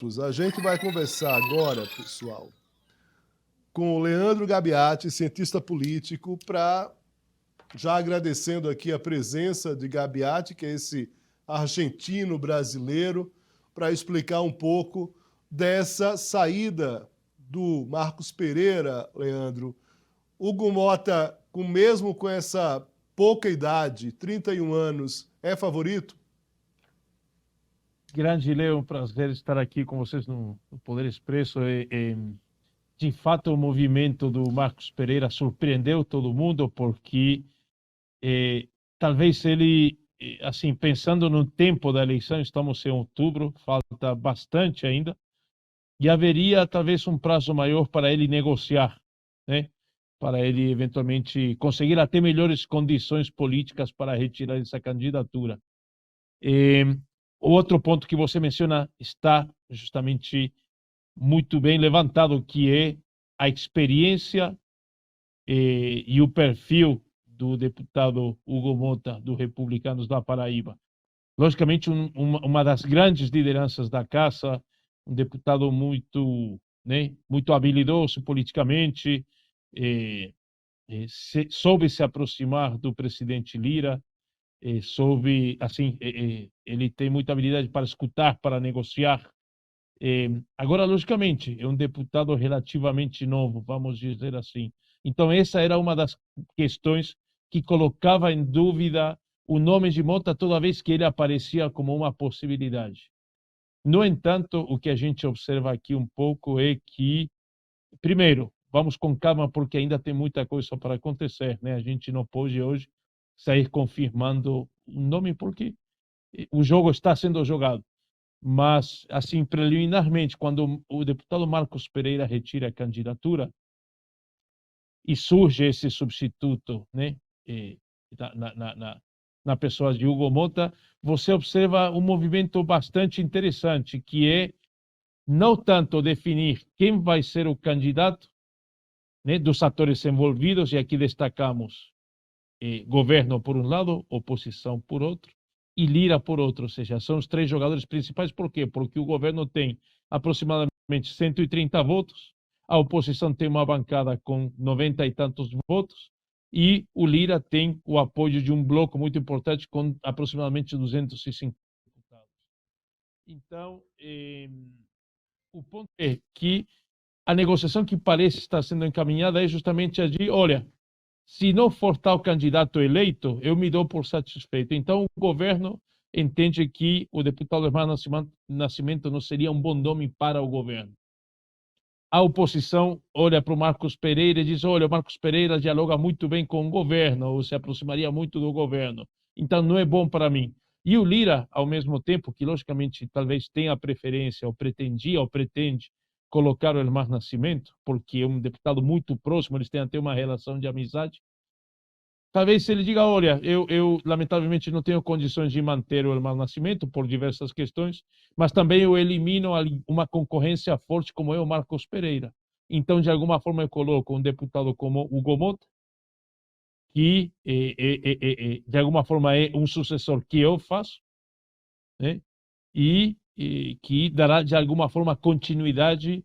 A gente vai conversar agora, pessoal, com o Leandro Gabiati, cientista político, para, já agradecendo aqui a presença de Gabiati, que é esse argentino-brasileiro, para explicar um pouco dessa saída do Marcos Pereira, Leandro. Hugo Mota, mesmo com essa pouca idade, 31 anos, é favorito? Grande Leo, um prazer estar aqui com vocês no Poder Expresso. De fato, o movimento do Marcos Pereira surpreendeu todo mundo, porque talvez ele, assim, pensando no tempo da eleição, estamos em outubro, falta bastante ainda, e haveria talvez um prazo maior para ele negociar, né? Para ele eventualmente conseguir até melhores condições políticas para retirar essa candidatura. O outro ponto que você menciona está justamente muito bem levantado, que é a experiência e o perfil do deputado Hugo Mota, do Republicanos da Paraíba. Logicamente, uma das grandes lideranças da Casa, um deputado muito, né, muito habilidoso politicamente, soube se aproximar do presidente Lira, soube, assim, ele tem muita habilidade para escutar, para negociar. Agora, logicamente, é um deputado relativamente novo, vamos dizer assim. Então, essa era uma das questões que colocava em dúvida o nome de Mota toda vez que ele aparecia como uma possibilidade. No entanto, o que a gente observa aqui um pouco é que, primeiro, vamos com calma, porque ainda tem muita coisa para acontecer, né? A gente não pode hoje sair confirmando o nome, porque o jogo está sendo jogado. Mas, assim, preliminarmente, quando o deputado Marcos Pereira retira a candidatura e surge esse substituto, né, na pessoa de Hugo Mota, você observa um movimento bastante interessante, que é não tanto definir quem vai ser o candidato, né, dos atores envolvidos, e aqui destacamos governo por um lado, oposição por outro, e Lira por outro, ou seja, são os três jogadores principais. Por quê? Porque o governo tem aproximadamente 130 votos, a oposição tem uma bancada com 90 e tantos votos, e o Lira tem o apoio de um bloco muito importante com aproximadamente 250 deputados. Então, o ponto é que a negociação que parece estar sendo encaminhada é justamente a de, olha, se não for tal candidato eleito, eu me dou por satisfeito. Então, o governo entende que o deputado Hermano Nascimento não seria um bom nome para o governo. A oposição olha para o Marcos Pereira e diz, olha, o Marcos Pereira dialoga muito bem com o governo, ou se aproximaria muito do governo. Então, não é bom para mim. E o Lira, ao mesmo tempo, que logicamente talvez tenha preferência, ou pretendia, ou pretende, colocar o Elmar Nascimento, porque é um deputado muito próximo, eles têm até uma relação de amizade. Talvez se ele diga, olha, eu lamentavelmente não tenho condições de manter o Elmar Nascimento por diversas questões, mas também eu elimino uma concorrência forte como é o Marcos Pereira. Então, de alguma forma, eu coloco um deputado como Hugo Mota, que de alguma forma é um sucessor que eu faço, né? E que dará de alguma forma continuidade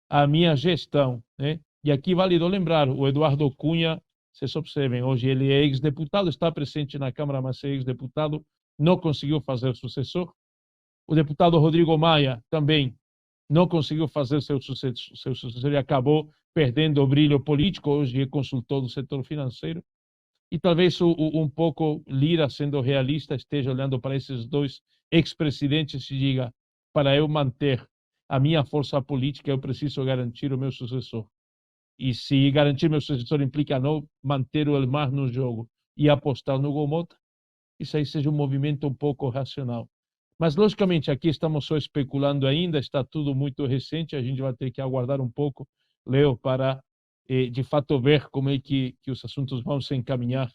à minha gestão, né? E aqui vale lembrar, o Eduardo Cunha, vocês observem, hoje ele é ex-deputado, está presente na Câmara, mas é ex-deputado, não conseguiu fazer sucessor. O deputado Rodrigo Maia também não conseguiu fazer seu sucessor e acabou perdendo o brilho político, hoje é consultor do setor financeiro. E talvez um pouco Lira, sendo realista, esteja olhando para esses dois ex-presidentes e diga, para eu manter a minha força política, eu preciso garantir o meu sucessor. E se garantir meu sucessor implica não manter o Elmar no jogo e apostar no Gomota, isso aí seja um movimento um pouco racional. Mas, logicamente, aqui estamos só especulando ainda, está tudo muito recente, a gente vai ter que aguardar um pouco, Leo, para, de fato, ver como é que os assuntos vão se encaminhar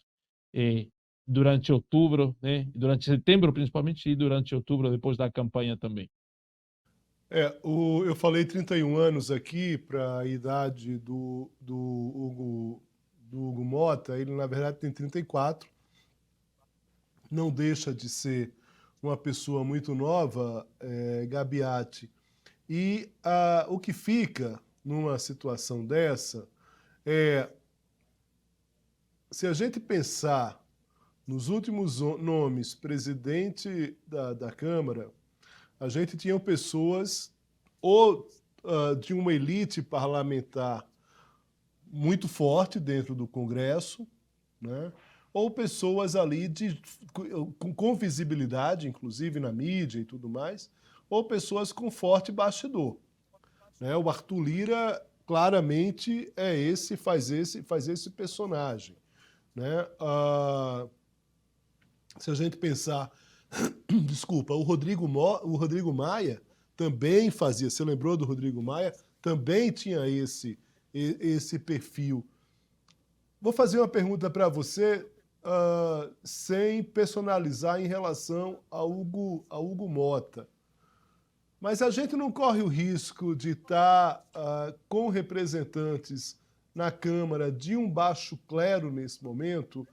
durante outubro, né? Durante setembro, principalmente, e durante outubro, depois da campanha também. Eu falei 31 anos aqui para a idade do Hugo Mota, ele na verdade tem 34, não deixa de ser uma pessoa muito nova, Gabiati. E o que fica numa situação dessa é, se a gente pensar nos últimos nomes presidente da Câmara, a gente tinha pessoas ou de uma elite parlamentar muito forte dentro do Congresso, né? Ou pessoas ali com visibilidade, inclusive na mídia e tudo mais, ou pessoas com forte bastidor. Né? O Arthur Lira claramente faz esse personagem. Né? Se a gente pensar, desculpa, o Rodrigo Maia também fazia, você lembrou do Rodrigo Maia? Também tinha esse perfil. Vou fazer uma pergunta para você, sem personalizar em relação a Hugo Mota. Mas a gente não corre o risco de estar com representantes na Câmara de um baixo clero nesse momento,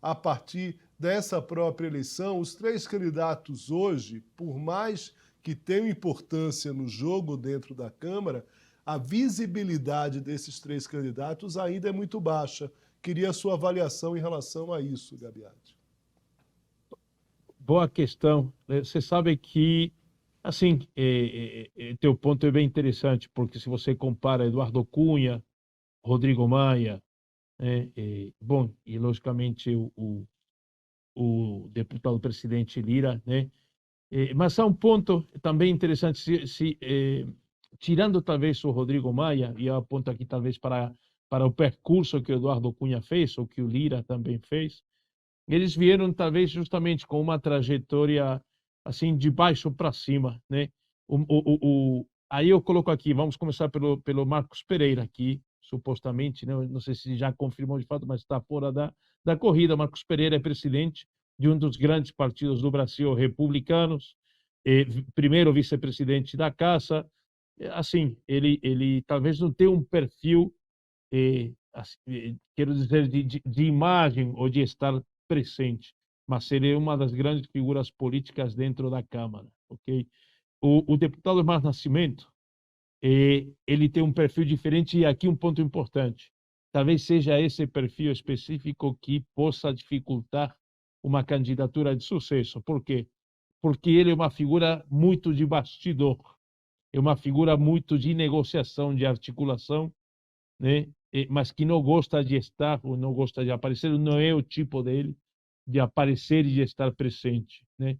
a partir dessa própria eleição? Os três candidatos hoje, por mais que tenham importância no jogo dentro da Câmara, a visibilidade desses três candidatos ainda é muito baixa. Queria a sua avaliação em relação a isso, Gabiati. Boa questão. Você sabe que, assim, teu ponto é bem interessante, porque se você compara Eduardo Cunha, Rodrigo Maia, bom, e logicamente o deputado presidente Lira, né? Mas há um ponto também interessante, tirando talvez o Rodrigo Maia, e eu aponto aqui talvez para o percurso que o Eduardo Cunha fez, ou que o Lira também fez, eles vieram talvez justamente com uma trajetória assim de baixo para cima, né? Aí eu coloco aqui, vamos começar pelo Marcos Pereira aqui, supostamente, né? Não sei se já confirmou de fato, mas está fora da corrida. Marcos Pereira é presidente de um dos grandes partidos do Brasil, republicanos, primeiro vice-presidente da Casa. Assim, ele talvez não tenha um perfil, assim, quero dizer, de imagem ou de estar presente, mas ele é uma das grandes figuras políticas dentro da Câmara, ok? O deputado Mar Nascimento, ele tem um perfil diferente, e aqui um ponto importante. Talvez seja esse perfil específico que possa dificultar uma candidatura de sucesso. Por quê? Porque ele é uma figura muito de bastidor, é uma figura muito de negociação, de articulação, né? Mas que não gosta de estar, ou não gosta de aparecer, não é o tipo dele de aparecer e de estar presente, né?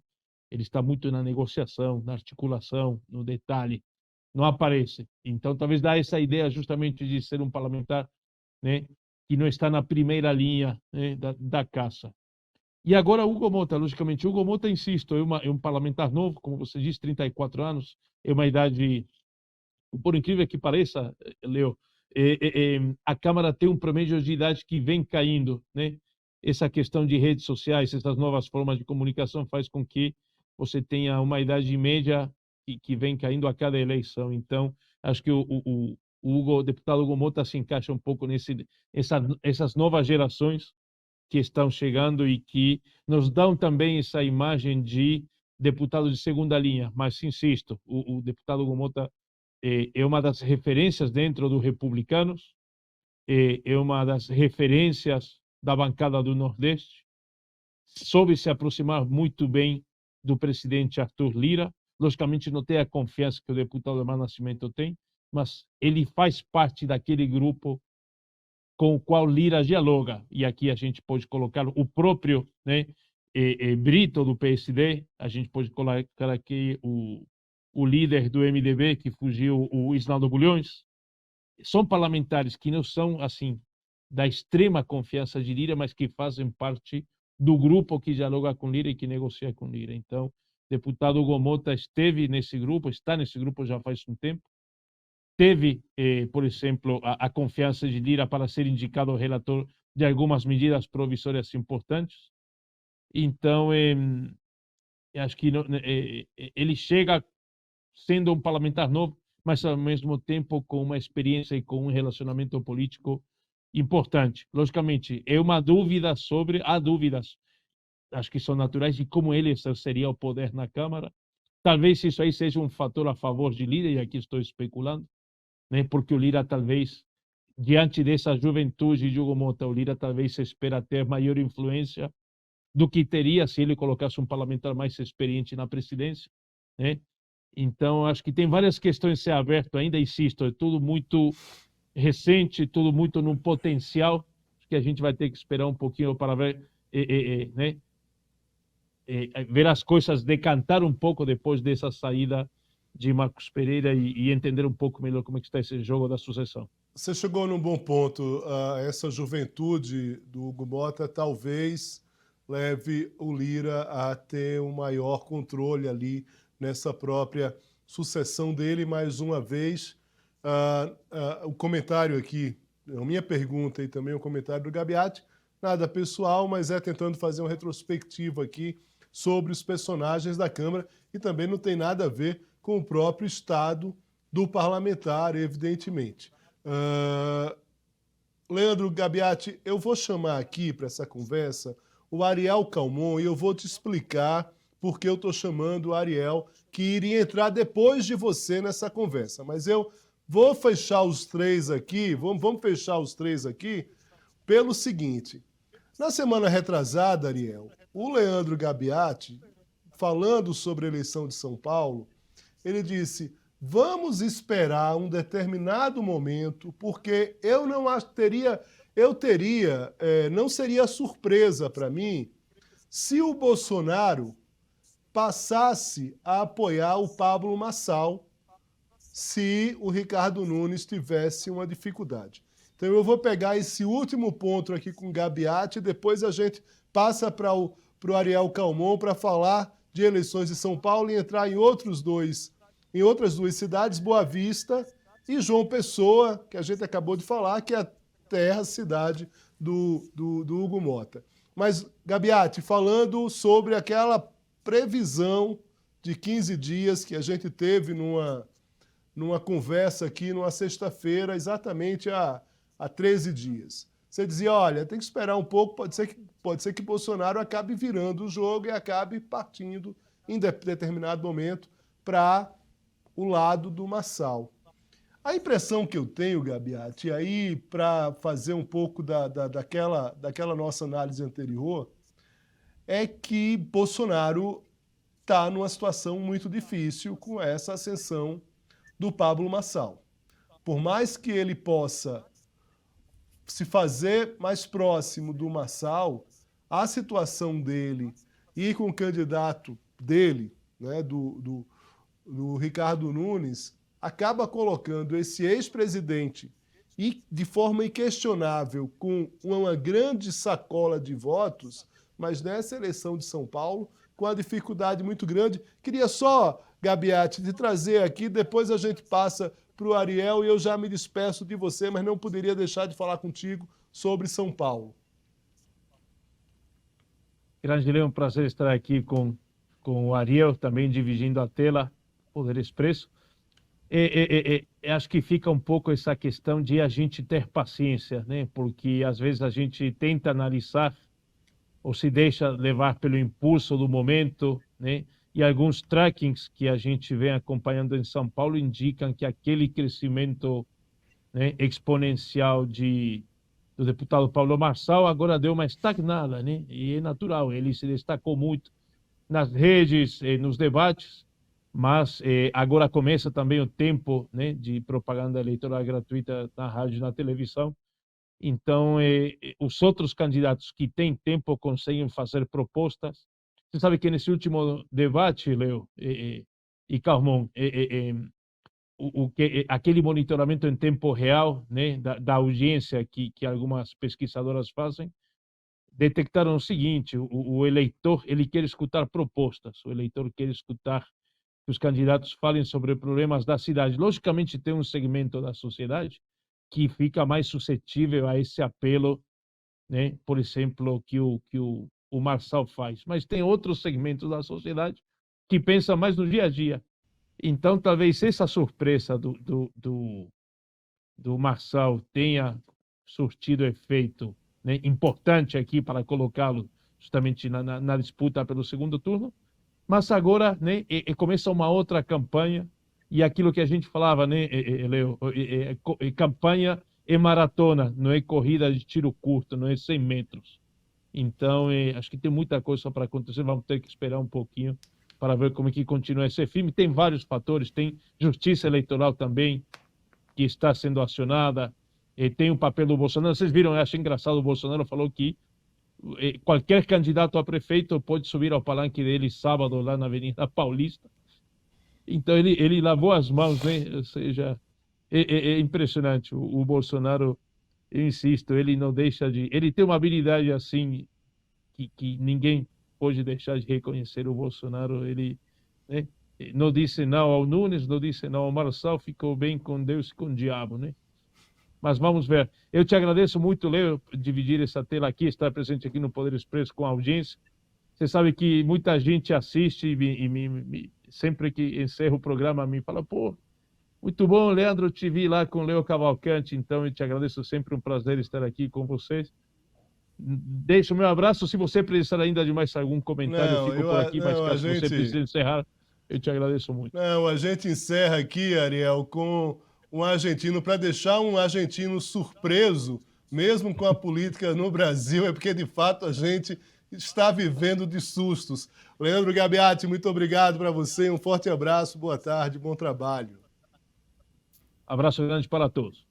Ele está muito na negociação, na articulação, no detalhe, não aparece. Então, talvez dá essa ideia justamente de ser um parlamentar, né, que não está na primeira linha, né, da caça. E agora Hugo Mota, logicamente, Hugo Mota, insisto, é um parlamentar novo, como você disse, 34 anos, é uma idade, por incrível que pareça, Leo, a Câmara tem um promédio de idade que vem caindo, né? Essa questão de redes sociais, essas novas formas de comunicação faz com que você tenha uma idade média que vem caindo a cada eleição. Então, acho que o deputado Hugo Mota se encaixa um pouco essas novas gerações que estão chegando e que nos dão também essa imagem de deputado de segunda linha. Mas, insisto, o deputado Hugo Mota é uma das referências dentro dos republicanos, é uma das referências da bancada do Nordeste, soube se aproximar muito bem do presidente Arthur Lira. Logicamente, não tem a confiança que o deputado Mar Nascimento tem, mas ele faz parte daquele grupo com o qual Lira dialoga. E aqui a gente pode colocar o próprio, né, Brito, do PSD, a gente pode colocar aqui o líder do MDB, que fugiu, o Isnaldo Bulhões. São parlamentares que não são, assim, da extrema confiança de Lira, mas que fazem parte do grupo que dialoga com Lira e que negocia com Lira. Então, o deputado Hugo Mota esteve nesse grupo, está nesse grupo já faz um tempo. Teve, por exemplo, a confiança de Lira para ser indicado relator de algumas medidas provisórias importantes. Então, acho que ele chega sendo um parlamentar novo, mas ao mesmo tempo com uma experiência e com um relacionamento político importante. Logicamente, é uma dúvida há dúvidas, acho que são naturais, de como ele exerceria o poder na Câmara. talvez isso aí seja um fator a favor de Lira, e aqui estou especulando, né? Porque o Lira talvez, diante dessa juventude de Hugo Mota, o Lira talvez espera ter maior influência do que teria se ele colocasse um parlamentar mais experiente na presidência, né? Então, acho que tem várias questões a ser abertas ainda, insisto, é tudo muito recente, tudo muito num potencial, que a gente vai ter que esperar um pouquinho para ver, né? Ver as coisas decantar um pouco depois dessa saída de Marcos Pereira e entender um pouco melhor como é que está esse jogo da sucessão. Você chegou num bom ponto. Essa juventude do Hugo Mota talvez leve o Lira a ter um maior controle ali nessa própria sucessão dele. Mais uma vez, o comentário aqui, a minha pergunta e também o comentário do Gabiati, nada pessoal, mas é tentando fazer uma retrospectiva aqui sobre os personagens da Câmara e também não tem nada a ver com o próprio estado do parlamentar, evidentemente. Leandro Gabiati, eu vou chamar aqui para essa conversa o Ariel Calmon e eu vou te explicar por que eu estou chamando o Ariel, que iria entrar depois de você nessa conversa. Mas eu vou fechar os três aqui, vamos fechar os três aqui, pelo seguinte. Na semana retrasada, Ariel, o Leandro Gabiati, falando sobre a eleição de São Paulo, ele disse: vamos esperar um determinado momento, porque eu não teria, não seria surpresa para mim se o Bolsonaro passasse a apoiar o Pablo Marçal se o Ricardo Nunes tivesse uma dificuldade. Então eu vou pegar esse último ponto aqui com o Gabiati e depois a gente passa para o Ariel Calmon para falar de eleições de São Paulo e entrar em outras duas cidades, Boa Vista e João Pessoa, que a gente acabou de falar, que é a terra, cidade do Hugo Mota. Mas, Gabiati, falando sobre aquela previsão de 15 dias que a gente teve numa conversa aqui, numa sexta-feira, exatamente há 13 dias. Você dizia, olha, tem que esperar um pouco, pode ser que Bolsonaro acabe virando o jogo e acabe partindo em determinado momento para o lado do Marçal. A impressão que eu tenho, Gabiati, aí para fazer um pouco daquela nossa análise anterior, é que Bolsonaro está numa situação muito difícil com essa ascensão do Pablo Marçal. Por mais que ele possa se fazer mais próximo do Marçal, a situação dele e com o candidato dele, né, do Ricardo Nunes, acaba colocando esse ex-presidente e de forma inquestionável com uma grande sacola de votos, mas nessa eleição de São Paulo, com uma dificuldade muito grande. Queria só, Gabiati, te trazer aqui, depois a gente passa para o Ariel e eu já me despeço de você, mas não poderia deixar de falar contigo sobre São Paulo. Grande Leão, um prazer estar aqui com o Ariel, também dividindo a tela, Poder Expresso. Acho que fica um pouco essa questão de a gente ter paciência, né? Porque às vezes a gente tenta analisar ou se deixa levar pelo impulso do momento, né? E alguns trackings que a gente vem acompanhando em São Paulo indicam que aquele crescimento, né, exponencial do deputado Pablo Marçal agora deu uma estagnada, né? E é natural, ele se destacou muito nas redes, nos debates, mas agora começa também o tempo, né, de propaganda eleitoral gratuita na rádio e na televisão. Então, os outros candidatos que têm tempo conseguem fazer propostas. Você sabe que nesse último debate, Leo e Calmon, aquele monitoramento em tempo real, né, da audiência que algumas pesquisadoras fazem, detectaram o seguinte: o eleitor ele quer escutar propostas, o eleitor quer escutar que os candidatos falem sobre problemas da cidade. Logicamente, tem um segmento da sociedade que fica mais suscetível a esse apelo, né? Por exemplo, que o Marçal faz. Mas tem outros segmentos da sociedade que pensam mais no dia a dia. Então, talvez essa surpresa do Marçal tenha surtido efeito, né, importante aqui para colocá-lo justamente na disputa pelo segundo turno. Mas agora, né, começa uma outra campanha, e aquilo que a gente falava, né, Leo, campanha é maratona, não é corrida de tiro curto, não é 100 metros. Então, acho que tem muita coisa para acontecer, vamos ter que esperar um pouquinho para ver como é que continua esse filme. Tem vários fatores, tem justiça eleitoral também, que está sendo acionada, tem o papel do Bolsonaro. Vocês viram, eu acho engraçado, o Bolsonaro falou que qualquer candidato a prefeito pode subir ao palanque dele sábado lá na Avenida Paulista. Então ele lavou as mãos, né? Ou seja, é impressionante. O Bolsonaro, eu insisto, ele não deixa de. Ele tem uma habilidade assim que ninguém pode deixar de reconhecer. O Bolsonaro, ele, né, não disse não ao Nunes, não disse não ao Marçal, ficou bem com Deus e com o diabo, né? Mas vamos ver. Eu te agradeço muito, Leo, dividir essa tela aqui, estar presente aqui no Poder Expresso com a audiência. Você sabe que muita gente assiste e sempre que encerro o programa me fala, pô, muito bom, Leandro, te vi lá com o Leo Cavalcante, então eu te agradeço, sempre um prazer estar aqui com vocês. Deixo o meu abraço, se você precisar ainda de mais algum comentário, eu fico por aqui, mas caso você precise encerrar, eu te agradeço muito. Não, a gente encerra aqui, Ariel, com um argentino, para deixar um argentino surpreso, mesmo com a política no Brasil, é porque, de fato, a gente está vivendo de sustos. Leandro Gabiati, muito obrigado para você, um forte abraço, boa tarde, bom trabalho. Abraço grande para todos.